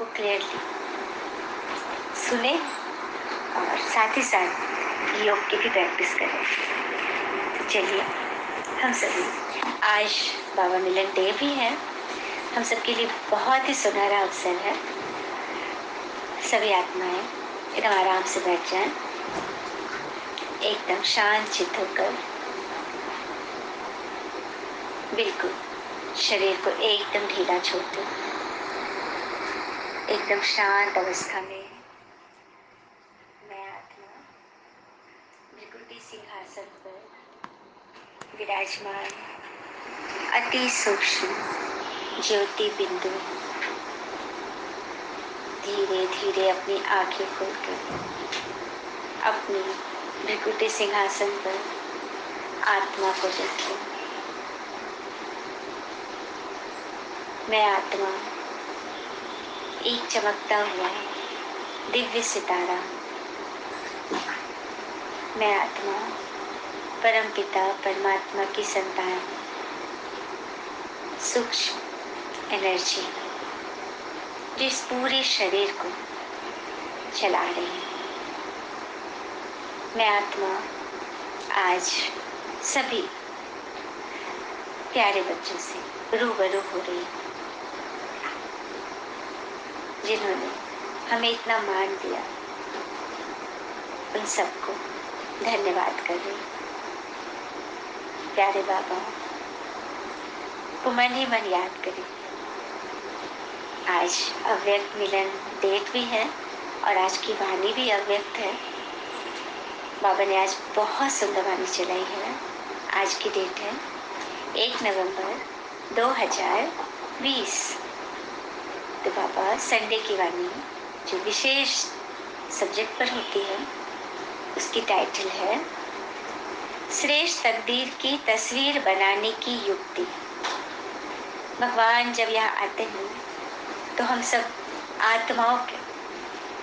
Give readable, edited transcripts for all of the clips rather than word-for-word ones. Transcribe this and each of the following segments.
को क्लियरली सुने और साथ ही साथ योग की भी प्रैक्टिस करें। तो चलिए, हम सभी आज बाबा मिलन डे भी है, हम सबके लिए बहुत ही सुनहरा अवसर है। सभी आत्माएं एकदम आराम से बैठ जाएं, एकदम शांत चित्त होकर, बिल्कुल शरीर को एकदम ढीला छोड़ दो। एकदम शांत अवस्था में मैं आत्मा भृकुटी सिंहासन पर विराजमान अति सूक्ष्म ज्योति बिंदु धीरे धीरे अपनी आंखें खोलकर अपनी भृकुटी सिंहासन पर आत्मा को देखें। मैं आत्मा एक चमकता हुआ दिव्य सितारा, मैं आत्मा परमपिता परमात्मा की संतान, सूक्ष्म एनर्जी जिस पूरे शरीर को चला रही है। मैं आत्मा आज सभी प्यारे बच्चों से रूबरू हो रही हूँ, जिन्होंने हमें इतना मान दिया। उन सबको धन्यवाद कर रही हूँ। प्यारे बाबा को मन ही मन याद करें। आज अव्यक्त मिलन डेट भी है और आज की वाणी भी अव्यक्त है। बाबा ने आज बहुत सुंदर वाणी चलाई है। आज की डेट है 1 नवंबर 2020। तो बाबा संडे की वाणी जो विशेष सब्जेक्ट पर होती है, उसकी टाइटल है श्रेष्ठ तकदीर की तस्वीर बनाने की युक्ति। भगवान जब यहाँ आते हैं तो हम सब आत्माओं के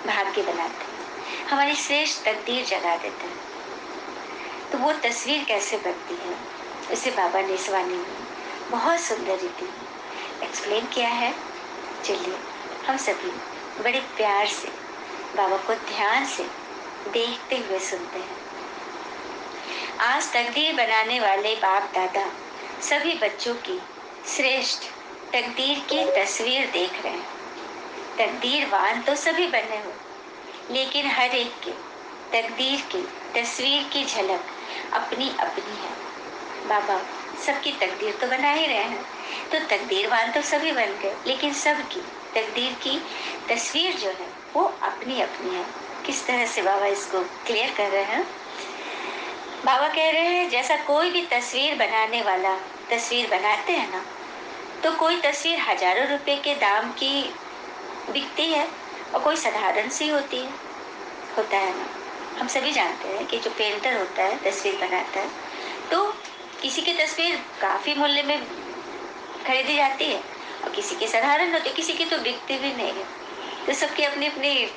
भाग्य बनाते हैं, हमारी श्रेष्ठ तकदीर जगा देते हैं। तो वो तस्वीर कैसे बनती है, उसे बाबा ने इस वाणी में बहुत सुंदर रीति एक्सप्लेन किया है। चलिए, हम सभी बड़े प्यार से बाबा को ध्यान से देखते हुए सुनते हैं। आज तकदीर बनाने वाले बाप दादा सभी बच्चों की श्रेष्ठ तकदीर की तस्वीर देख रहे हैं। तकदीरवान तो सभी बने हो, लेकिन हर एक के तकदीर की तस्वीर की झलक अपनी अपनी है। बाबा सबकी तकदीर तो बना ही रहे हैं, तो तकदीरवान तो सभी बन गए, लेकिन सबकी तकदीर की तस्वीर जो है वो अपनी अपनी है। किस तरह से बाबा इसको क्लियर कर रहे हैं? बाबा कह रहे हैं, जैसा कोई भी तस्वीर बनाने वाला तस्वीर बनाते हैं ना, तो कोई तस्वीर हजारों रुपए के दाम की बिकती है और कोई साधारण सी होती है, होता है ना। हम सभी जानते हैं कि जो पेंटर होता है, तस्वीर बनाता है, तो किसी की तस्वीर काफी मूल्य में खरीदी जाती है और किसी की साधारण होती है, किसी की तो बिकती भी नहीं है। तो सबकी अपनी अपनी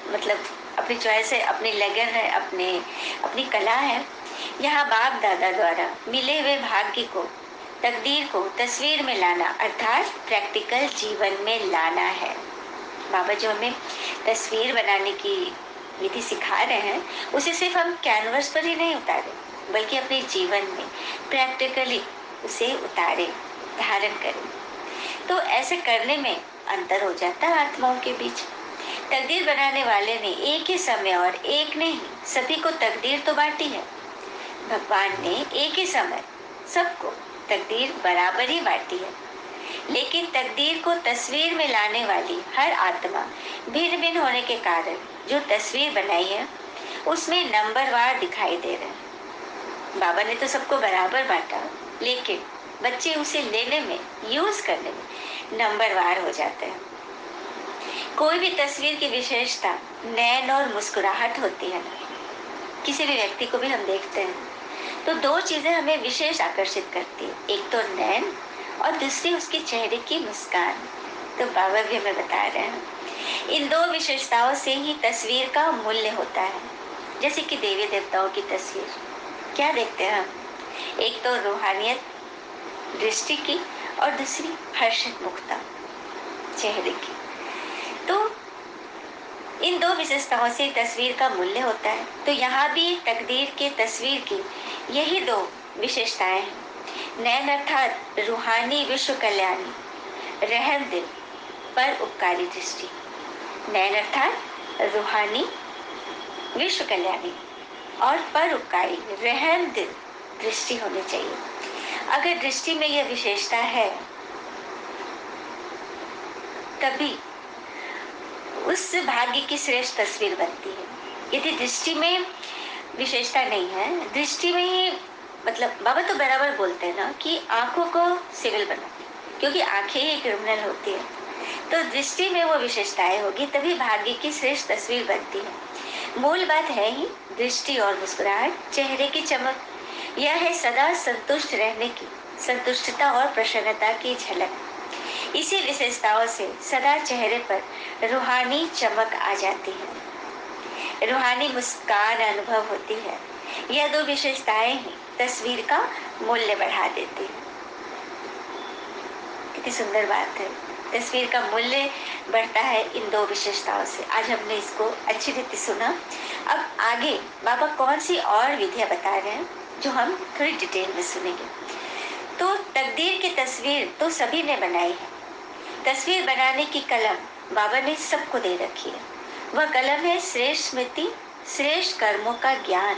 मतलब अपनी चॉइस है, अपनी लगन है, अपनी कला है। यहाँ बाप दादा द्वारा मिले हुए भाग्य को, तकदीर को तस्वीर में लाना अर्थात प्रैक्टिकल जीवन में लाना है। बाबा जो हमें तस्वीर बनाने की विधि सिखा रहे हैं, उसे सिर्फ हम कैनवस पर ही नहीं उतारे, बल्कि अपने जीवन में प्रैक्टिकली उसे उतारे, धारण करें। तो ऐसे करने में अंतर हो जाता है आत्माओं के बीच। तकदीर बनाने वाले ने एक ही समय और एक नहीं सभी को तकदीर तो बांटी है। भगवान ने एक ही समय सबको तकदीर बराबर ही बांटी है, लेकिन तकदीर को तस्वीर में लाने वाली हर आत्मा भिन्न भिन्न होने के कारण जो तस्वीर बनाई है उसमें नंबरवार दिखाई दे रहे हैं। बाबा ने तो सबको बराबर बांटा, लेकिन बच्चे उसे लेने में, यूज करने में नंबरवार हो जाते हैं। कोई भी तस्वीर की विशेषता नैन और मुस्कुराहट होती है ना। किसी भी व्यक्ति को भी हम देखते हैं तो दो चीजें हमें विशेष आकर्षित करती है, एक तो नैन और दूसरी उसके चेहरे की मुस्कान। तो बाबा भी हमें बता रहे हैं, इन दो विशेषताओं से ही तस्वीर का मूल्य होता है। जैसे कि देवी देवताओं की तस्वीर, क्या देखते हैं हम? एक तो रूहानियत दृष्टि की और दूसरी हर्षित मुखता चेहरे की। इन दो विशेषताओं से तस्वीर का मूल्य होता है। तो यहाँ भी तकदीर के तस्वीर की यही दो विशेषताएं हैं। नैन अर्थात रूहानी विश्व कल्याणी, रहम दिल पर उपकारी दृष्टि। नैन अर्थात रूहानी विश्व कल्याणी और पर उपकारी रहम दिल दृष्टि होनी चाहिए। अगर दृष्टि में यह विशेषता है तभी उस भाग्य की श्रेष्ठ तस्वीर बनती है। यदि दृष्टि में विशेषता नहीं है, दृष्टि में ही मतलब बाबा तो बराबर बोलते हैं ना कि आंखों को सिविल बना, क्योंकि आंखें ही क्रिमिनल होती है। तो दृष्टि में वो विशेषताएं होगी तभी भाग्य की श्रेष्ठ तस्वीर बनती है। मूल बात है ही दृष्टि और मुस्कुराहट, चेहरे की चमक। यह है सदा संतुष्ट रहने की, संतुष्टता और प्रसन्नता की झलक। इसी विशेषताओं से सदा चेहरे पर रूहानी चमक आ जाती है, रूहानी मुस्कान अनुभव होती है। यह दो विशेषताएं ही तस्वीर का मूल्य बढ़ा देती है। कितनी सुंदर बात है, तस्वीर का मूल्य बढ़ता है इन दो विशेषताओं से। आज हमने इसको अच्छी रीति सुना। अब आगे बाबा कौन सी और विधियां बता रहे हैं जो हम थोड़ी डिटेल में सुनेंगे। तो तकदीर की तस्वीर तो सभी ने बनाई है। तस्वीर बनाने की कलम बाबा ने सबको दे रखी है। वह कलम है श्रेष्ठ स्मृति, श्रेष्ठ कर्मों का ज्ञान।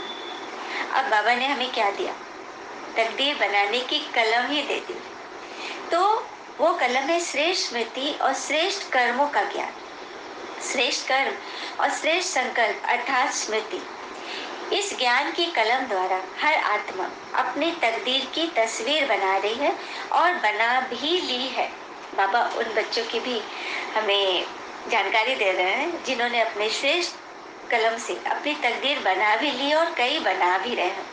अब बाबा ने हमें क्या दिया? तकदीर बनाने की कलम ही दे दी। तो वो कलम है श्रेष्ठ स्मृति और श्रेष्ठ कर्मों का ज्ञान। श्रेष्ठ कर्म और श्रेष्ठ संकल्प अर्थात स्मृति, इस ज्ञान की कलम द्वारा हर आत्मा अपनी तकदीर की तस्वीर बना रही है और बना भी ली है। बाबा उन बच्चों की भी हमें जानकारी दे रहे हैं जिन्होंने अपने श्रेष्ठ कलम से अपनी तकदीर बना भी ली और कई बना भी रहे हैं।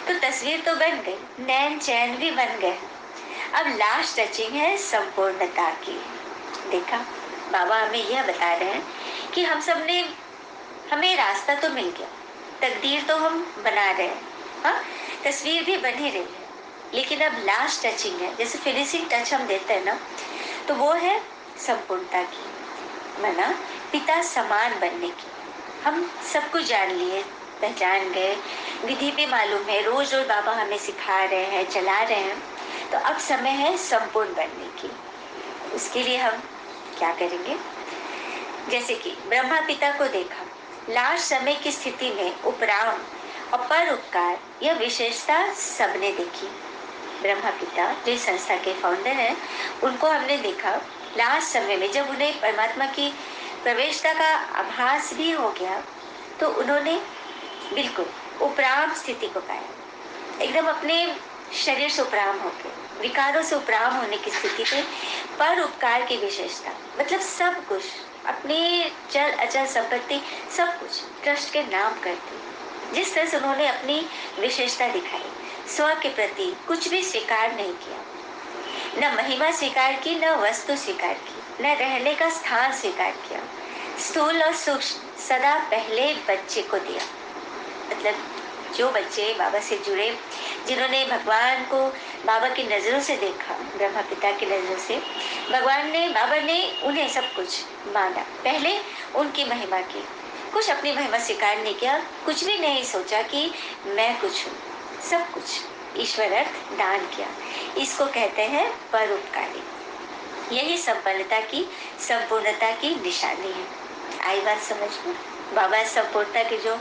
तो तस्वीर तो बन गई, नैन चैन भी बन गए। अब लास्ट टचिंग है संपूर्णता की। देखा, बाबा हमें यह बता रहे हैं कि हम सब ने, हमें रास्ता तो मिल गया, तकदीर तो हम बना रहे हैं, हाँ तस्वीर भी बन ही रही है, लेकिन अब लास्ट टचिंग है, जैसे फिनिशिंग टच हम देते हैं ना, तो वो है संपूर्णता की, माना पिता समान बनने की। हम सब कुछ जान लिए, पहचान गए, विधि भी मालूम है, रोज रोज बाबा हमें सिखा रहे हैं, चला रहे हैं। तो अब समय है संपूर्ण बनने की। उसके लिए हम क्या करेंगे? जैसे कि ब्रह्मा पिता को देखा, लास्ट समय की स्थिति में उपराम और पर उपकार, यह विशेषता सबने देखी। ब्रह्मा पिता जो संस्था के फाउंडर हैं, उनको हमने देखा लास्ट समय में जब उन्हें परमात्मा की प्रवेशता का आभास भी हो गया, तो उन्होंने बिल्कुल उपराम स्थिति को पाया, एकदम अपने शरीर से उपराम होकर, विकारों से उपराम होने की स्थिति पे पर उपकार की विशेषता, मतलब सब कुछ अपनी चल अचल संपत्ति सब कुछ ट्रस्ट के नाम करती। जिस तरह से उन्होंने अपनी विशेषता दिखाई, स्व के प्रति कुछ भी स्वीकार नहीं किया, न महिमा स्वीकार की, न वस्तु स्वीकार की, न रहने का स्थान स्वीकार किया। स्थूल और सूक्ष्म सदा पहले बच्चे को दिया। मतलब जो बच्चे बाबा से जुड़े, जिन्होंने भगवान को बाबा की नजरों से देखा, ब्रह्मा पिता की नजरों से, भगवान ने, बाबा ने उन्हें सब कुछ माना, पहले उनकी महिमा की, कुछ अपनी महिमा स्वीकार नहीं किया, कुछ भी नहीं सोचा कि मैं कुछ हूँ, सब कुछ ईश्वर अर्थ दान किया। इसको कहते हैं परोपकारी। यही संपन्नता की, संपूर्णता की निशानी है। आई बात समझ में? बाबा संपूर्णता की जो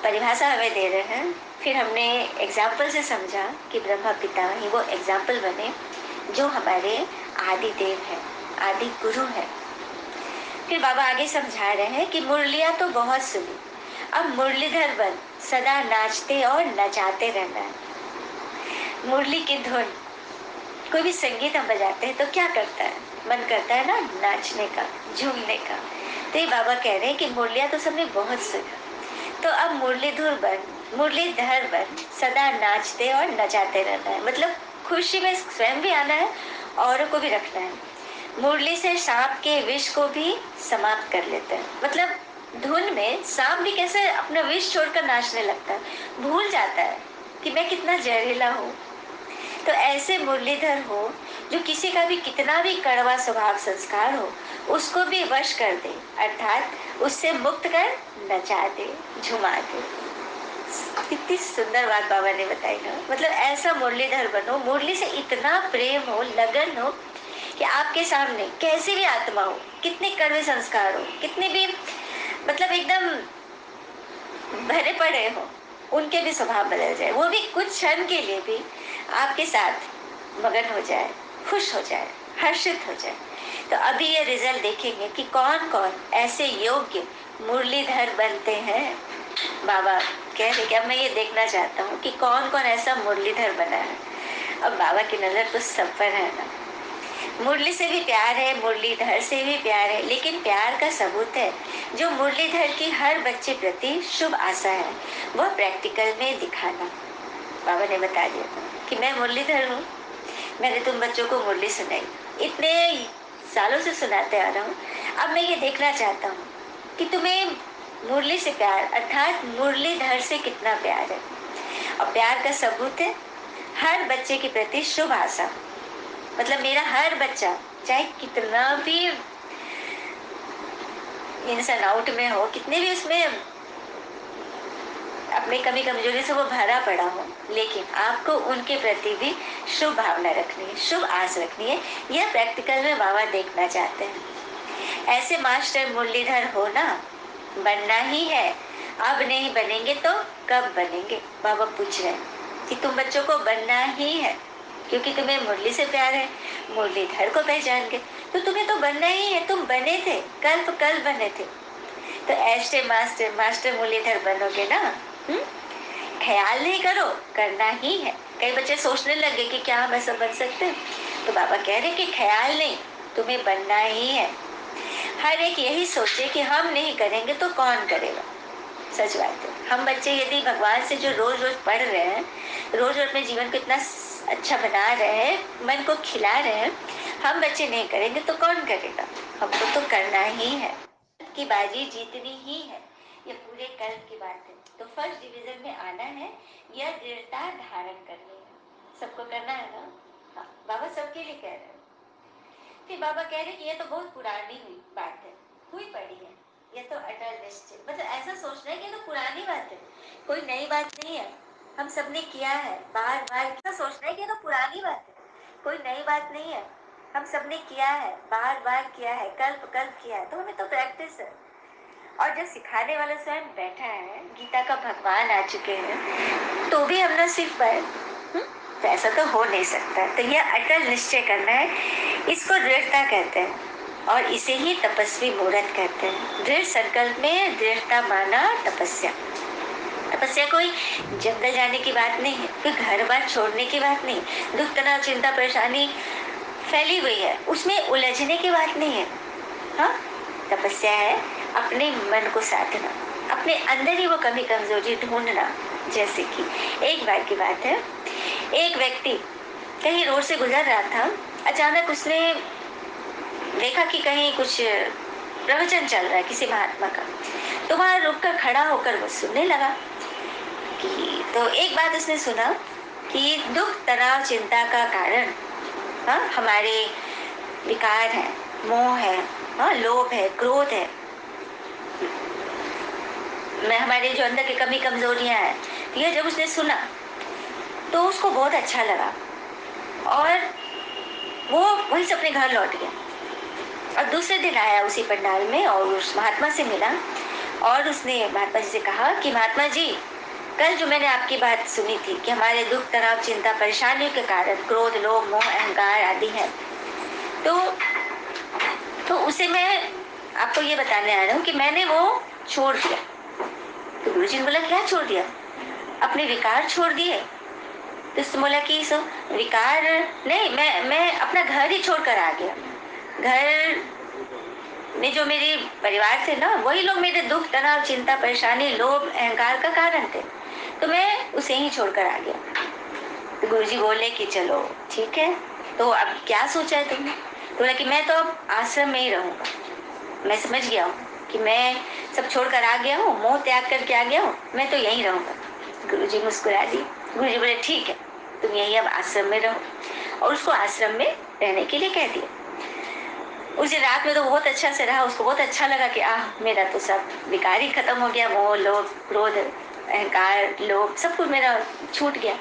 परिभाषा हमें दे रहे हैं, फिर हमने एग्जाम्पल से समझा कि ब्रह्मा पिता ही वो एग्जाम्पल बने जो हमारे आदि देव है, आदि गुरु है। फिर बाबा आगे समझा रहे हैं कि मुरलियां तो बहुत सुनी, अब मुरलीधर बन सदा नाचते और नचाते रहना है। मुरली की धुन, कोई भी संगीत हम बजाते हैं तो क्या करता है? मन करता है ना नाचने का, झूमने का। तो ये बाबा कह रहे हैं कि मुरलियां तो सबने बहुत सुना, तो अब मुरलीधर बन सदा नाचते और नचाते रहना है। मतलब खुशी में स्वयं भी आना है, औरों को भी रखना है। मुरली से सांप के विष को भी समाप्त कर लेते हैं। मतलब धुन में सांप भी कैसे अपना विष छोड़कर नाचने लगता है, भूल जाता है कि मैं कितना जहरीला हूँ। तो ऐसे मुरलीधर हो जो किसी का भी कितना भी कड़वा स्वभाव संस्कार हो उसको भी वश कर दे, अर्थात उससे मुक्त कर नचा दे, झुमा दे। कितनी सुंदर बात बाबा ने बताई ना। मतलब ऐसा मुरलीधर बनो, मुरली से इतना प्रेम हो, लगन हो कि आपके सामने कैसी भी आत्मा हो, कितने कड़वे संस्कार हो, कितने भी मतलब एकदम भरे पड़े हो, उनके भी स्वभाव बदल जाए, वो भी कुछ क्षण के लिए भी आपके साथ मगन हो जाए, खुश हो जाए, हर्षित हो जाए। तो अभी ये रिजल्ट देखेंगे कि कौन कौन ऐसे योग्य मुरलीधर बनते हैं। बाबा कह रहे कि अब मैं ये देखना चाहता हूँ कि कौन कौन ऐसा मुरलीधर बना है। अब बाबा की नजर तो सब पर है ना। मुरली से भी प्यार है, मुरलीधर से भी प्यार है, लेकिन प्यार का सबूत है जो मुरलीधर की हर बच्चे प्रति शुभ आशा है, वह प्रैक्टिकल में दिखाना। बाबा ने बता दिया था कि मैं मुरलीधर हूँ, मैंने तुम बच्चों को मुरली सुनाई, इतने सालों से सुनाते आ रहा हूँ। अब मैं ये देखना चाहता हूँ कि तुम्हें मुरली से प्यार अर्थात मुरलीधर से कितना प्यार है। और प्यार का सबूत है हर बच्चे के प्रति शुभ आशा। मतलब मेरा हर बच्चा चाहे कितना भी इंसान आउट में हो, कितने भी उसमें अपनी कमी कमजोरी से वो भरा पड़ा हो, लेकिन आपको उनके प्रति भी शुभ भावना रखनी है, शुभ आस रखनी है। यह प्रैक्टिकल में बाबा देखना चाहते हैं। ऐसे मास्टर मुरलीधर हो ना, बनना ही है। अब नहीं बनेंगे तो कब बनेंगे? बाबा पूछ रहे हैं कि तुम बच्चों को बनना ही है, क्योंकि तुम्हें मुरली से प्यार है, मुरलीधर को पहचान के, तो तुम्हें तो बनना ही है। तुम बने थे, कल बने थे, तो ऐसे मास्टर मास्टर मुरलीधर बनोगे ना। ख्याल नहीं करो, करना ही है। कई बच्चे सोचने लगे कि क्या हम ऐसा बन सकते हैं, तो बाबा कह रहे कि ख्याल नहीं, तुम्हें बनना ही है। हर एक यही सोचे कि हम नहीं करेंगे तो कौन करेगा। सच बात है, हम बच्चे यदि भगवान से जो रोज रोज पढ़ रहे हैं, रोज रोज अपने जीवन को इतना अच्छा बना रहे हैं, मन को खिला रहे हैं, हम बच्चे नहीं करेंगे तो कौन करेगा। हमको तो करना ही है, की बाजी जीतनी ही है। ये पूरे कल्प की बात है। तो फर्स्ट डिवीजन में आना है, यह दृढ़ता धारण करनी है। सबको करना है ना। हाँ, बाबा सबके लिए कह रहे हैं। फिर बाबा कह रहे कि ये तो बहुत पुरानी हुई बात है, हुई पड़ी है, ये तो अटल निश्चय। मतलब ऐसा सोचना है कि ये तो पुरानी बात है, कोई नई बात नहीं है, हम सबने किया है बार बार। क्या सोचना है कि ये तो पुरानी बात है, कोई नई बात नहीं है, हम सबने किया है, बार बार किया है, कल्प कल्प किया है, तो हमें तो प्रैक्टिस है। और जब सिखाने वाला स्वयं बैठा है, गीता का भगवान आ चुके हैं, तो भी हम ना सीख पाए, तो ऐसा तो हो नहीं सकता। तो यह अटल निश्चय करना है, इसको दृढ़ता कहते हैं और इसे ही तपस्वी मुहूर्त कहते हैं। दृढ़ संकल्प में दृढ़ता माना तपस्या। तपस्या कोई जंगल जाने की बात नहीं है, कोई घर बार छोड़ने की बात नहीं, दुख तनाव चिंता परेशानी फैली हुई है उसमें उलझने की बात नहीं है। हाँ, तपस्या है अपने मन को साधना, अपने अंदर ही वो कमी कमजोरी ढूंढना। जैसे कि एक बार की बात है, एक व्यक्ति कहीं रोड से गुजर रहा था, अचानक उसने देखा कि कहीं कुछ प्रवचन चल रहा है किसी महात्मा का, तो वहां रुक कर खड़ा होकर वो सुनने लगा कि तो एक बात उसने सुना कि दुख तनाव चिंता का कारण हमारे विकार है, मोह है, लोभ है, क्रोध है, मैं हमारे जो अंदर की कमी कमजोरियां हैं। यह जब उसने सुना तो उसको बहुत अच्छा लगा और वो वहीं से अपने घर लौट गया। और दूसरे दिन आया उसी पंडाल में और उस महात्मा से मिला और उसने महात्मा जी से कहा कि महात्मा जी, कल जो मैंने आपकी बात सुनी थी कि हमारे दुख तनाव चिंता परेशानियों के कारण क्रोध लोभ मोह अहंकार आदि है, तो उसे मैं आपको ये बताने आ रहा हूँ कि मैंने वो छोड़ दिया। तो गुरु जी ने बोला क्या छोड़ दिया? अपने विकार छोड़ दिए? तो उसने बोला कि सो विकार नहीं, मैं अपना घर ही छोड़कर आ गया। घर में जो मेरे परिवार थे ना, वही लोग मेरे दुख तनाव चिंता परेशानी लोभ अहंकार का कारण थे, तो मैं उसे ही छोड़कर आ गया। तो गुरुजी बोले कि चलो ठीक है, तो अब क्या सोचा है तुमने? तो बोला कि मैं तो अब आश्रम में ही रहूंगा, मैं समझ गया हूँ कि मैं सब छोड़कर आ गया हूँ, मोह त्याग करके आ गया हूँ, मैं तो यहीं रहूंगा। गुरुजी मुस्कुरा दी। गुरुजी बोले ठीक है, तुम यहीं अब आश्रम में रहो, और उसको आश्रम में रहने के लिए कह दिया। उस दिन रात में तो बहुत अच्छा से रहा, उसको बहुत अच्छा लगा कि मेरा तो सब विकार ही खत्म हो गया, मोह लोभ क्रोध अहंकार लोभ सब कुछ मेरा छूट गया।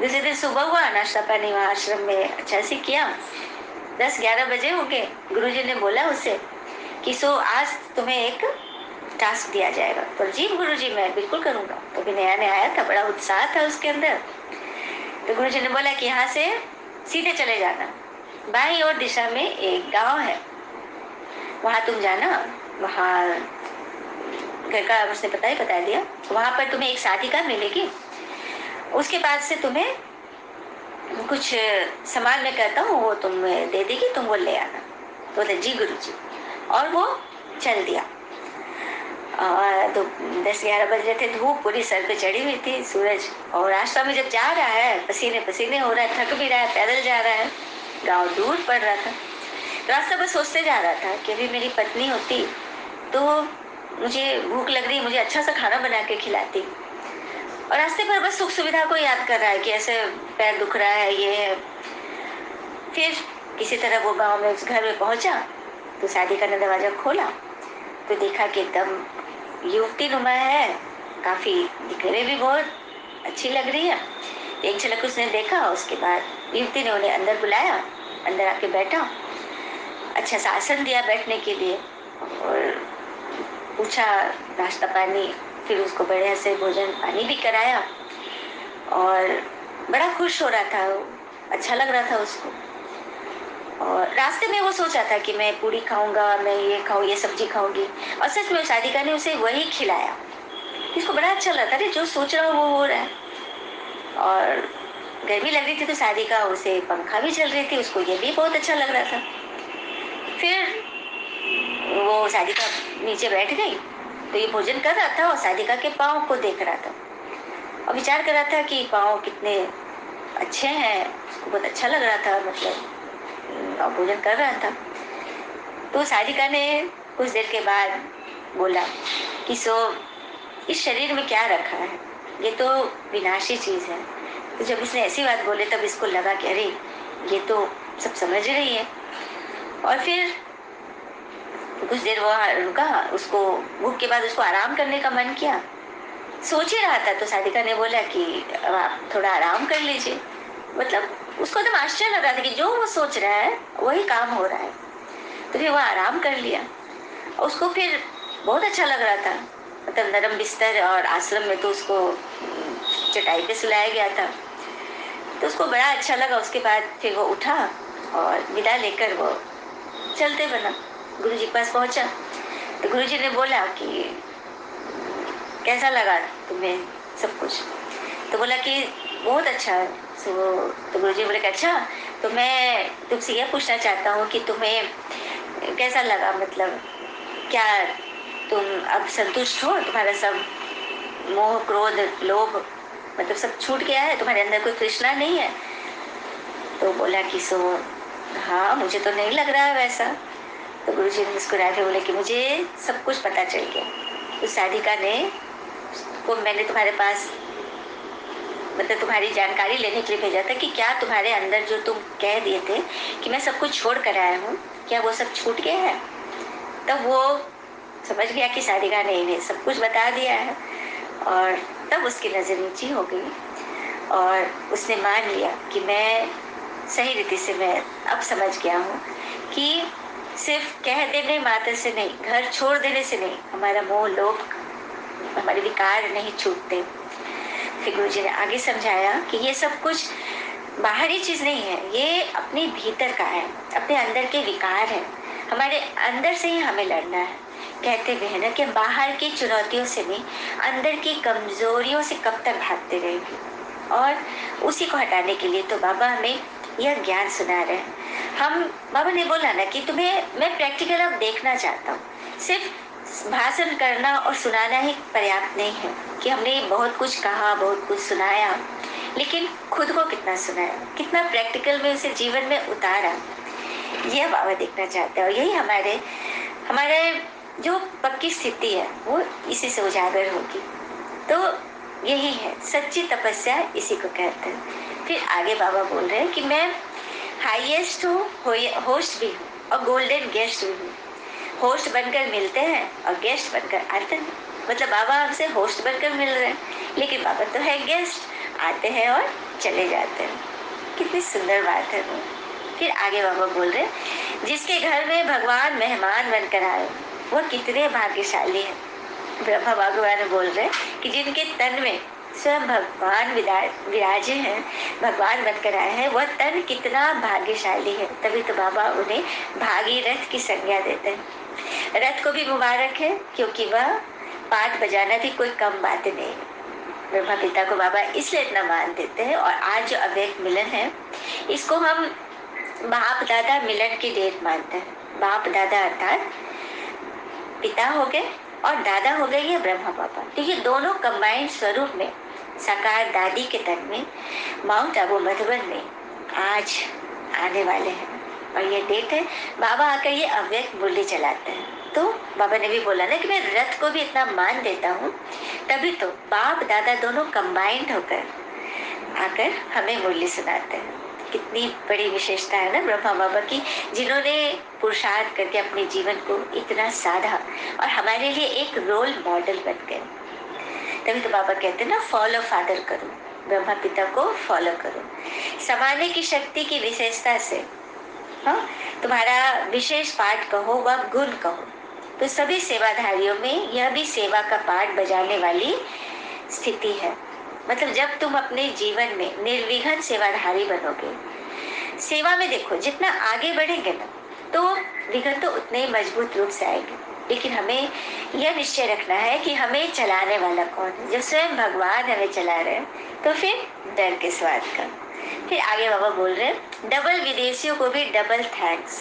दूसरे दिन सुबह हुआ, नाश्ता पानी वहाँ आश्रम में अच्छा से किया। 10-11 बजे हो गए। गुरुजी ने बोला उसे कि सो आज तुम्हें एक टास्क दिया जाएगा। तो जी गुरुजी मैं बिल्कुल करूंगा। तो भी नया नया आया था, बड़ा उत्साह था उसके अंदर। तो गुरुजी ने बोला कि यहाँ से सीधे चले जाना, बाईं ओर दिशा में एक गांव है, वहां तुम जाना। वहां घर का उसने बता दिया। वहां पर तुम्हें एक साधिका मिलेगी, उसके बाद से तुम्हें कुछ सामान मैं कहता हूँ वो तुम दे देगी, तुम वो ले आना। तो जी गुरुजी। और वो चल दिया। तो 10-11 बज रहे थे, धूप पूरी सर पे चढ़ी हुई थी, सूरज। और रास्ता में जब जा रहा है, पसीने पसीने हो रहा है, थक भी रहा है, पैदल जा रहा है, गांव दूर पड़ रहा था। रास्ता बस सोचते जा रहा था कि अभी मेरी पत्नी होती तो मुझे भूख लग रही, मुझे अच्छा सा खाना बना के खिलाती। और रास्ते पर बस सुख सुविधा को याद कर रहा है कि ऐसे पैर दुख रहा है, ये है। फिर किसी तरह वो गांव में उस घर में पहुंचा तो साधिका ने दरवाजा खोला तो देखा कि एकदम युवती नुमा है, काफी दिखने में भी बहुत अच्छी लग रही है। एक झलक उसने देखा, उसके बाद युवती ने उन्हें अंदर बुलाया, अंदर आके बैठा, अच्छा सा आसन दिया बैठने के लिए और पूछा नाश्ता पानी, फिर उसको बढ़िया से भोजन पानी भी कराया और बड़ा खुश हो रहा था, अच्छा लग रहा था उसको। और रास्ते में वो सोचा था कि मैं पूरी खाऊंगा, मैं ये खाऊं, ये सब्जी खाऊंगी, और सच में साधिका ने उसे वही खिलाया। इसको बड़ा अच्छा लगा, अरे जो सोच रहा वो हो रहा है। और गर्मी लग रही थी तो साधिका उसे पंखा भी चल रही थी, उसको ये भी बहुत अच्छा लग रहा था। फिर वो साधिका नीचे बैठ गई तो ये भोजन कर रहा था और साधिका के पाँव को देख रहा था और विचार कर रहा था कि पाँव कितने अच्छे हैं, उसको बहुत अच्छा लग रहा था, मतलब और भोजन कर रहा था। तो साधिका ने कुछ देर के बाद बोला कि सो इस शरीर में क्या रखा है, ये तो विनाशी चीज है। तो जब इसने ऐसी बात बोले तब इसको लगा कि अरे ये तो सब समझ रही है। और फिर कुछ देर वो रुका, उसको भूख के बाद उसको आराम करने का मन किया, सोच ही रहा था। तो साधिका ने बोला कि अब आप थोड़ा आराम कर लीजिए। मतलब उसको एकदम आश्चर्य लग रहा था कि जो वो सोच रहा है वही काम हो रहा है। तो फिर वो आराम कर लिया और उसको फिर बहुत अच्छा लग रहा था, मतलब नरम बिस्तर, और आश्रम में तो उसको चटाई पे सुलाया गया था, तो उसको बड़ा अच्छा लगा। उसके बाद फिर वो उठा और विदा लेकर वो चलते बना, गुरुजी के पास पहुंचा। तो गुरुजी ने बोला कि कैसा लगा तुम्हें सब कुछ? तो बोला कि बहुत अच्छा। तो गुरुजी बोले कि अच्छा, तो मैं तुमसे यह पूछना चाहता हूँ कि तुम्हें कैसा लगा, मतलब क्या तुम अब संतुष्ट हो, तुम्हारा सब मोह क्रोध लोभ मतलब सब छूट गया है, तुम्हारे अंदर कोई तृष्णा नहीं है? तो बोला कि सो हाँ, मुझे तो नहीं लग रहा है वैसा। तो गुरुजी ने मुस्कुरा के बोले कि मुझे सब कुछ पता चल गया। उस साधिका ने को मैंने तुम्हारे पास मतलब तुम्हारी जानकारी लेने के लिए भेजा था कि क्या तुम्हारे अंदर जो तुम कह दिए थे कि मैं सब कुछ छोड़ कर आया हूँ, क्या वो सब छूट गया है? तब वो समझ गया कि साधिका ने इन्हें सब कुछ बता दिया है और तब उसकी नजर नीची हो गई और उसने मान लिया कि मैं सही रीति से मैं अब समझ गया हूँ कि सिर्फ कह देने मात्र से नहीं, घर छोड़ देने से नहीं, हमारा मोह लोभ हमारे विकार नहीं छूटते। फिर गुरुजी ने आगे समझाया कि ये सब कुछ बाहरी चीज नहीं है, ये अपने भीतर का है, अपने अंदर के विकार है, हमारे अंदर से ही हमें लड़ना है। कहते भी है ना कि बाहर की चुनौतियों से नहीं, अंदर की कमजोरियों से कब तक भागते रहेंगे। और उसी को हटाने के लिए तो बाबा हमें यह ज्ञान सुना रहे हैं। हम बाबा ने बोला ना कि तुम्हें मैं प्रैक्टिकल अब देखना चाहता हूँ, सिर्फ भाषण करना और सुनाना ही पर्याप्त नहीं है कि हमने बहुत कुछ कहा, बहुत कुछ सुनाया, लेकिन खुद को कितना सुनाया, कितना प्रैक्टिकल में उसे जीवन में उतारा, यह बाबा देखना चाहते हैं। और यही हमारे हमारे जो पक्की स्थिति है वो इसी से उजागर होगी। तो यही है सच्ची तपस्या, इसी को कहते हैं। फिर आगे बाबा बोल रहे हैं कि मैं हाईएस्ट हूँ, होस्ट भी हूँ और गोल्डन गेस्ट भी हूँ। होस्ट बनकर मिलते हैं और गेस्ट बनकर आते हैं। मतलब बाबा हमसे होस्ट बनकर मिल रहे हैं, लेकिन बाबा तो है गेस्ट, आते हैं और चले जाते हैं। कितनी सुंदर बात है वो। फिर आगे बाबा बोल रहे हैं, जिसके घर में भगवान मेहमान बनकर आए वो कितने भाग्यशाली है। ब्रह्मा भगवान बोल रहे हैं कि जिनके तन में स्वयं भगवान विराजे हैं, भगवान बनकर आए हैं, वह तन कितना भाग्यशाली है। तभी तो बाबा उन्हें भागीरथ की संज्ञा देते हैं। रथ को भी मुबारक है, क्योंकि वह पाठ बजाना भी कोई कम बात नहीं है। ब्रह्मा पिता को बाबा इसलिए इतना मान देते हैं। और आज जो अव्यक्त मिलन है, इसको हम बाप दादा मिलन की डेट मानते हैं। बाप दादा अर्थात पिता हो गए और दादा हो गए ये ब्रह्मा बाबा। तो ये दोनों कंबाइंड स्वरूप में साकार दादी के तन में माउंट आबू मधुबन में आज आने वाले हैं। और ये डेट है, बाबा आकर ये अव्यक्त मुरली चलाते हैं। तो बाबा ने भी बोला ना कि मैं रथ को भी इतना मान देता हूँ, तभी तो बाप दादा दोनों कंबाइंड होकर आकर हमें मुरली सुनाते हैं। कितनी बड़ी विशेषता है ना ब्रह्मा बाबा की, जिन्होंने पुरुषार्थ करके अपने जीवन को इतना साधा और हमारे लिए एक रोल मॉडल बन गए। तभी तो बाबा कहते हैं ना, फॉलो फादर करो, ब्रह्मा पिता को फॉलो करो। समाने की शक्ति की विशेषता से हाँ, तुम्हारा विशेष पाठ कहो व गुण कहो, तो सभी सेवाधारियों में यह भी सेवा का पाठ बजाने वाली स्थिति है। मतलब जब तुम अपने जीवन में निर्विघ्न सेवाधारी बनोगे, सेवा में देखो जितना आगे बढ़ेंगे ना, तो विघ्न तो उतने ही मजबूत रूप से आएंगे। लेकिन हमें यह निश्चय रखना है कि हमें चलाने वाला कौन है। जब स्वयं भगवान हमें चला रहे हैं, तो फिर डर किस बात का। फिर आगे बाबा बोल रहे हैं, डबल विदेशियों को भी डबल थैंक्स।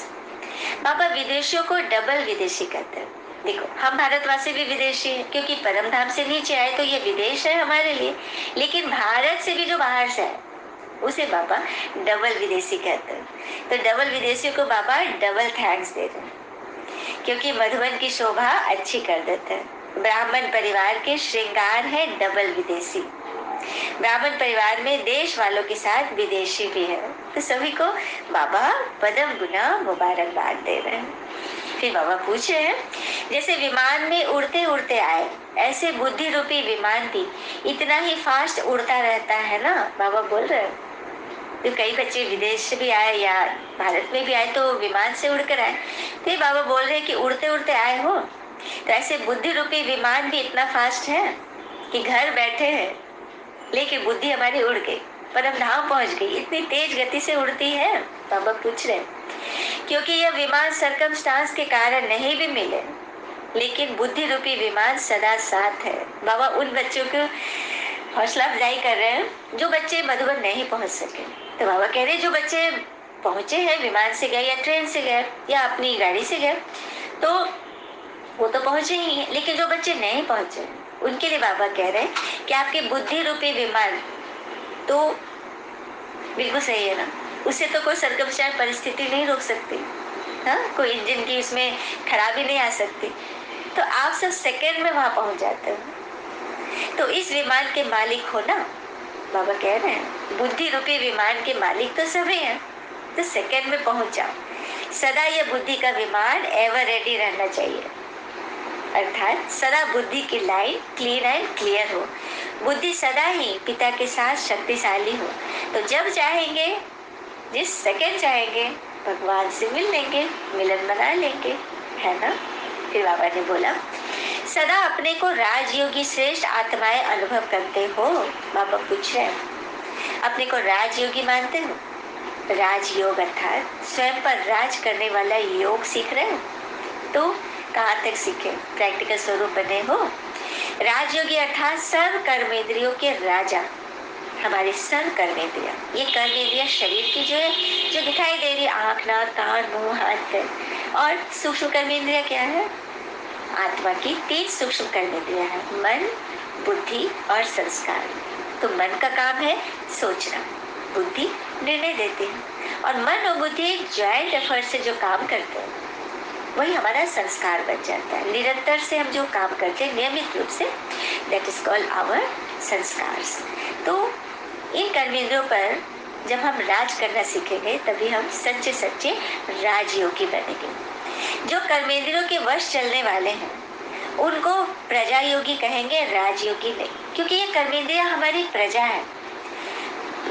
बाबा विदेशियों को डबल विदेशी कहते हैं। देखो, हम भारतवासी भी विदेशी हैं, क्योंकि परम धाम से नीचे आए तो ये विदेश है हमारे लिए। लेकिन भारत से भी जो बाहर से है, उसे बाबा डबल विदेशी कहते हैं। तो डबल विदेशियों को बाबा डबल थैंक्स दे रहे हैं, क्योंकि मधुबन की शोभा अच्छी कर देते हैं। ब्राह्मण परिवार के श्रृंगार है डबल विदेशी। ब्राह्मण परिवार में देश वालों के साथ विदेशी भी है। तो सभी को बाबा पदम गुना मुबारकबाद दे रहे हैं। फिर बाबा पूछ रहे हैं, जैसे विमान में उड़ते उड़ते आए, ऐसे बुद्धि रूपी विमान भी इतना ही फास्ट उड़ता रहता है ना। बाबा बोल रहे हैं, तो कई बच्चे विदेश से भी आए या भारत में भी आए तो विमान से उड़कर आए। फिर बाबा बोल रहे हैं कि उड़ते उड़ते आए हो, तो ऐसे बुद्धि रूपी विमान भी इतना फास्ट है कि घर बैठे हैं, लेकिन बुद्धि हमारी उड़ गई, परम धाम पहुंच गई। इतनी तेज गति से उड़ती है। बाबा पूछ रहे, क्योंकि यह विमान सरकमस्टांस के कारण नहीं भी मिले, लेकिन बुद्धि रूपी विमान सदा साथ है। बाबा उन बच्चों को हौसला अफजाई कर रहे हैं जो बच्चे मधुबन नहीं पहुंच सके। तो बाबा कह रहे, जो बच्चे पहुंचे हैं, विमान से गए या ट्रेन से गए या अपनी गाड़ी से गए, तो वो तो पहुंचे ही हैं। लेकिन जो बच्चे नहीं पहुंचे, उनके लिए बाबा कह रहे हैं कि आपके बुद्धि रूपी विमान तो बिल्कुल सही है ना, उससे तो कोई सरकमस्टांस परिस्थिति नहीं रोक सकती। हाँ, कोई इंजन की इसमें खराबी नहीं आ सकती। तो आप सब सेकंड में वहां पहुंच जाते हो। तो इस विमान के मालिक हो ना, बाबा कह रहे हैं, बुद्धि रूपी विमान के मालिक तो सभी हैं, तो सेकंड में पहुंच जाओ। सदा ये बुद्धि का विमान एवर रेडी रहना चाहिए, अर्थात सदा बुद्धि की लाइन क्लीन एंड क्लियर हो। बुद्धि सदा ही पिता के साथ शक्तिशाली हो, तो जब चाहेंगे, जिस सेकंड चाहेंगे, भगवान से मिल लेंगे, मिलन बना लेंगे, है ना। फिर बाबा ने बोला, सदा अपने को राजयोगी श्रेष्ठ आत्माएं अनुभव करते हो। बाबा पूछ रहे हैं, अपने को राजयोगी मानते हो? राजयोग अर्थात स्वयं पर राज करने वाला योग सीख रहे हो? तो कहाँ तक सीखे? प्रैक्टिकल स्वरूप बने हो। राजयोगी अर्थात सर्व कर्मेंद्रियों के राजा। हमारे सर्व कर्मेंद्रिया, ये कर्मेंद्रिया शरीर की जो है, जो दिखाई दे रही, आँख नाक कान मुंह हाथ पैर, और सूक्ष्म कर्मेंद्रिया क्या है? आत्मा की 3 सूक्ष्म कर्मेंद्रिया है, मन बुद्धि और संस्कार। तो मन का काम है सोचना, बुद्धि निर्णय देती है, और मन और बुद्धि एक ज्वाइंट एफर्ट से जो काम करते हैं, वही हमारा संस्कार बन जाता है। निरंतर से हम जो काम करते हैं नियमित रूप से, दैट इज कॉल्ड आवर संस्कार। तो इन कर्मेंद्रियों पर जब हम राज करना सीखेंगे तभी हम सच्चे सच्चे राजयोगी बनेंगे। जो कर्मेंद्रियों के वश चलने वाले हैं उनको प्रजा योगी कहेंगे, राजयोगी नहीं, क्योंकि ये कर्मेंद्रियां हमारी प्रजा है।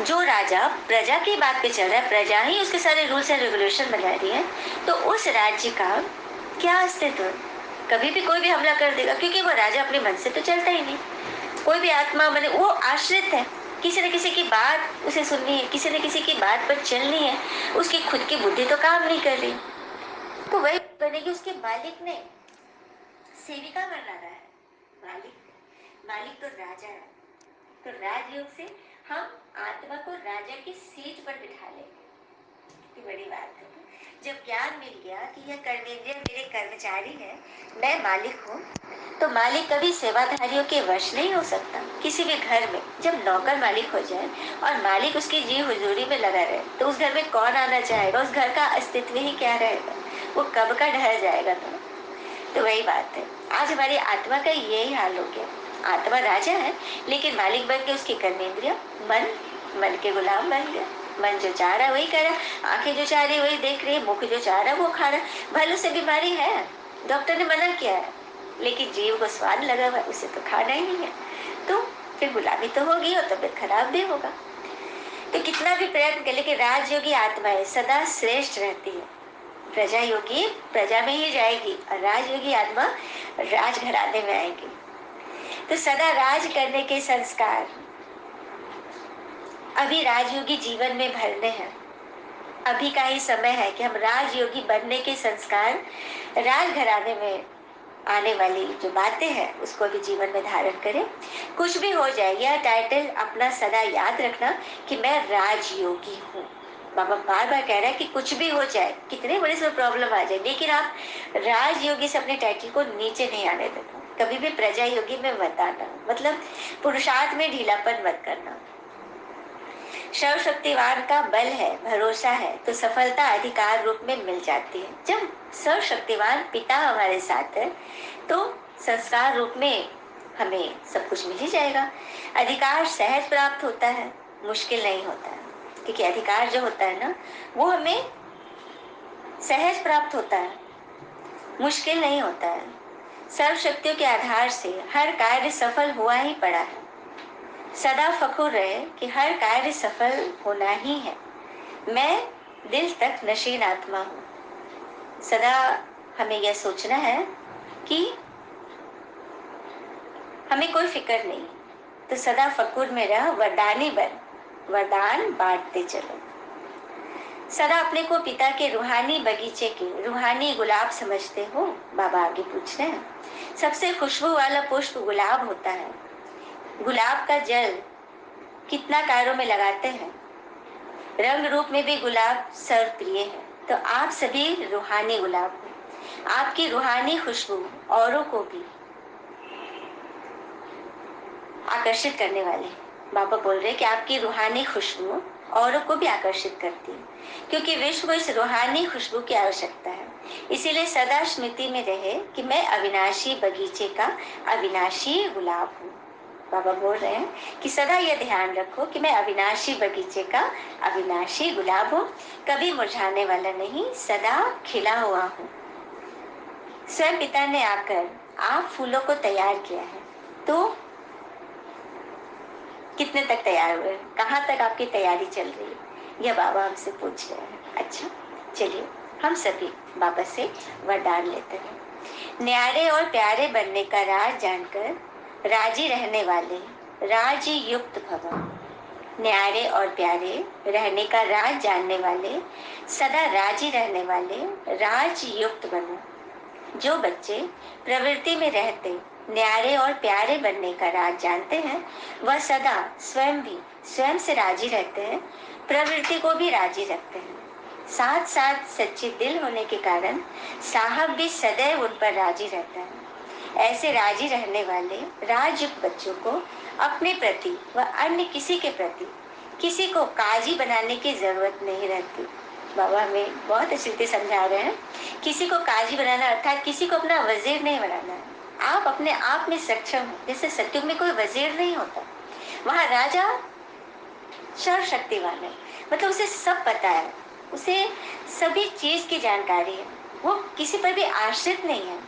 जो राजा प्रजा की बात पे चल रहा है, प्रजा ही उसके सारे रूल्स एंड रेगुलेशन बना रही है, तो उस राज्य का क्या अस्तित्व? कभी भी कोई भी हमला कर देगा, क्योंकि वो राजा अपने मन से तो चलता ही नहीं। कोई भी आत्मा माने वो आश्रित है, किसी न किसी की बात उसे सुननी है, किसी न किसी की बात पर चलनी है, उसकी खुद की बुद्धि तो काम नहीं कर रही, तो वही बनेगी उसके मालिक ने सेविका बना रहा है। मालिक तो राजा है। तो राजयोग से हम आत्मा को राजा की सीट पर बिठा लेंगे। कितनी बड़ी बात है। जब ज्ञान मिल गया कि यह कर्मेंद्रिय मेरे कर्मचारी है, मैं मालिक हूँ, तो मालिक कभी सेवाधारियों के वश नहीं हो सकता। किसी भी घर में जब नौकर मालिक हो जाए और मालिक उसकी जी हुजूरी में लगा रहे, तो उस घर में कौन आना चाहेगा? उस घर का अस्तित्व ही क्या रहेगा? वो कब का ढह जाएगा। तो वही बात है, आज हमारी आत्मा का यही हाल हो गया। आत्मा राजा है, लेकिन मालिक बन के उसकी कर्मेंद्रिय मन के गुलाम बन गया। मन जो चाह रहा है वही कर रहा, आंखें जो चाह रही वही देख रही है, मुख जो चाह रहा है वो खा रहा है। भले से बीमारी है, डॉक्टर ने मना किया है, लेकिन जीव को स्वाद लगा हुआ, उसे तो खाना ही नहीं है, तो फिर गुलामी तो होगी और तबियत खराब भी होगा। तो कितना भी प्रयत्न कर, लेकिन राजयोगी आत्माएं सदा श्रेष्ठ रहती है। प्रजा योगी प्रजा में ही जाएगी और राजयोगी आत्मा राजघराने में आएगी। तो सदा राज करने के संस्कार अभी राजयोगी जीवन में भरने हैं। अभी का ही समय है कि हम राजयोगी बनने के संस्कार राजघराने में आने वाली जो बातें हैं उसको भी जीवन में धारण करें। कुछ भी हो जाए, यह टाइटल अपना सदा याद रखना कि मैं राजयोगी हूँ। बाबा बार बार कह रहा है कि कुछ भी हो जाए, कितने बड़े से प्रॉब्लम आ जाए, लेकिन आप राजयोगी से अपने टाइटल को नीचे नहीं आने देना। कभी भी प्रजा योगी में मत आना, मतलब पुरुषार्थ में ढीलापन मत करना। सर्वशक्तिवान का बल है, भरोसा है, तो सफलता अधिकार रूप में मिल जाती है। जब सर्वशक्तिवान पिता हमारे साथ है तो संस्कार रूप में हमें सब कुछ मिल ही जाएगा। अधिकार सहज प्राप्त होता है, मुश्किल नहीं होता है, क्योंकि अधिकार जो होता है ना वो हमें सहज प्राप्त होता है, मुश्किल नहीं होता है। सर्व शक्तियों के आधार से हर कार्य सफल हुआ ही पड़ा है। सदा फखुर रहे कि हर कार्य सफल होना ही है। मैं दिल तक नशीन आत्मा हूँ। सदा हमें यह सोचना है कि हमें कोई फिक्र नहीं, तो सदा फकुर में रह, वरदानी बन, वरदान बांटते चलो। सदा अपने को पिता के रूहानी बगीचे के रूहानी गुलाब समझते हो? बाबा आगे पूछ रहे हैं। सबसे खुशबू वाला पुष्प गुलाब होता है। गुलाब का जल कितना कार्यों में लगाते हैं। रंग रूप में भी गुलाब सर्वप्रिय है। तो आप सभी रूहानी गुलाब हो। आपकी रूहानी खुशबू औरों को भी आकर्षित करने वाले। बाबा बोल रहे कि आपकी रूहानी खुशबू औरों को भी आकर्षित करती है, क्योंकि विश्व को इस रूहानी खुशबू की आवश्यकता है। इसीलिए सदा स्मृति में रहे कि मैं अविनाशी बगीचे का अविनाशी गुलाब हूँ। बाबा बोल रहे हैं कि सदा यह ध्यान रखो कि मैं अविनाशी बगीचे का अविनाशी गुलाब हूँ, कभी मुरझाने वाला नहीं, सदा खिला हुआ हूँ। स्वयं पिता ने आकर आप फूलों को तैयार किया है, तो कितने तक तैयार हुए, कहाँ तक आपकी तैयारी चल रही है, यह बाबा हमसे पूछ रहे हैं। अच्छा चलिए हम सभी बाबा से वरदान लेते हैं। न्यारे और प्यारे बनने का राज जानकर राजी रहने वाले राज युक्त भव। न्यारे और प्यारे रहने का राज जानने वाले, सदा राजी रहने वाले राज युक्त बनो। जो बच्चे प्रवृत्ति में रहते न्यारे और प्यारे बनने का राज जानते हैं, वह सदा स्वयं से राजी रहते हैं, प्रवृत्ति को भी राजी रखते हैं। साथ साथ सच्चे दिल होने के कारण साहब भी सदैव उन पर राजी रहता है। ऐसे राजी रहने वाले राजयुक्त बच्चों को अपने प्रति व अन्य किसी के प्रति किसी को काजी बनाने की जरूरत नहीं रहती। बाबा हमें बहुत अच्छी रीति समझा रहे हैं। किसी को काजी बनाना अर्थात किसी को अपना वजीर नहीं बनाना है। आप अपने आप में सक्षम हो। जैसे सत्युग में कोई वजीर नहीं होता, वहां राजा सर्वशक्तिवान है, मतलब उसे सब पता है, उसे सभी चीज की जानकारी है, वो किसी पर भी आश्रित नहीं है।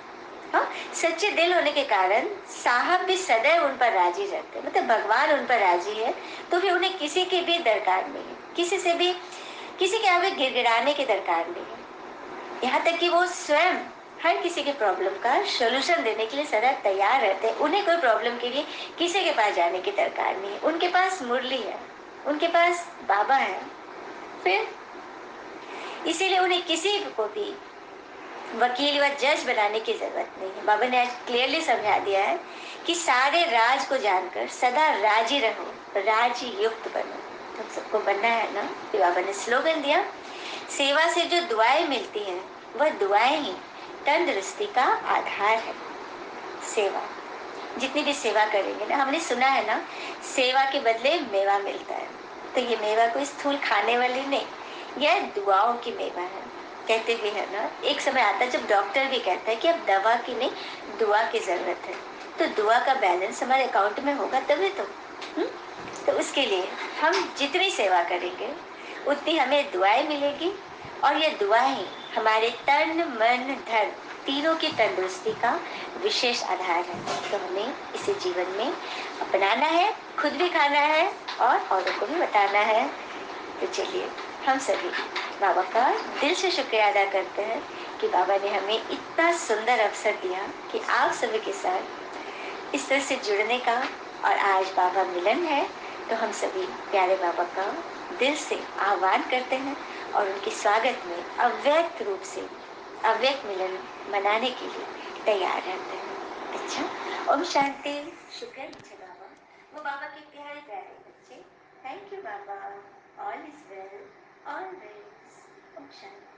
हाँ, सच्चे दिल होने के कारण साहब भी सदैव उन पर राजी रहते हैं, मतलब भगवान उन पर राजी है, तो भी उन्हें किसी की भी दरकार नहीं है, किसी से भी किसी के आगे गिड़गिड़ाने की दरकार नहीं है। यहाँ तक कि वो स्वयं हर किसी के प्रॉब्लम का सोल्यूशन देने के लिए सदा तैयार रहते हैं। उन्हें कोई प्रॉब्लम के लिए किसी के पास जाने की दरकार नहीं है। उनके पास मुरली है, उनके पास बाबा है, फिर इसीलिए उन्हें किसी को भी वकील व जज बनाने की जरूरत नहीं है। बाबा ने आज क्लियरली समझा दिया है कि सारे राज को जानकर सदा राजी रहो, राज युक्त बनो। तुम सबको बनना है ना। फिर बाबा ने स्लोगन दिया, सेवा से जो दुआएं मिलती हैं वह दुआएं ही तंदुरुस्ती का आधार है। सेवा, जितनी भी सेवा करेंगे ना, हमने सुना है ना, सेवा के बदले मेवा मिलता है। तो ये मेवा कोई स्थूल खाने वाली नहीं, यह दुआओं की मेवा है। कहते भी है ना, एक समय आता है जब डॉक्टर भी कहता है कि अब दवा की नहीं, दुआ की जरूरत है। तो दुआ का बैलेंस हमारे अकाउंट में होगा तभी तो। हुँ? तो उसके लिए हम जितनी सेवा करेंगे उतनी हमें दुआएं मिलेगी, और ये दुआएं हमारे तन मन धन तीनों की तंदुरुस्ती का विशेष आधार है। तो हमें इसे जीवन में अपनाना है, खुद भी खाना है और औरों को भी बताना है। तो चलिए हम सभी बाबा का दिल से शुक्रिया अदा करते हैं कि बाबा ने हमें इतना सुंदर अवसर दिया कि आप सभी के साथ इस तरह से जुड़ने का। और आज बाबा मिलन है, तो हम सभी प्यारे बाबा का दिल से आह्वान करते हैं और उनके स्वागत में अव्यक्त रूप से अव्यक्त मिलन मनाने के लिए तैयार रहते हैं। अच्छा, ओम शांति। शुक्र है बाबा, वो बाबा के प्यारे प्यारे बच्चे। थैंक यू बाबा, ऑल इज वेल ऑलवेज। ओम शांति।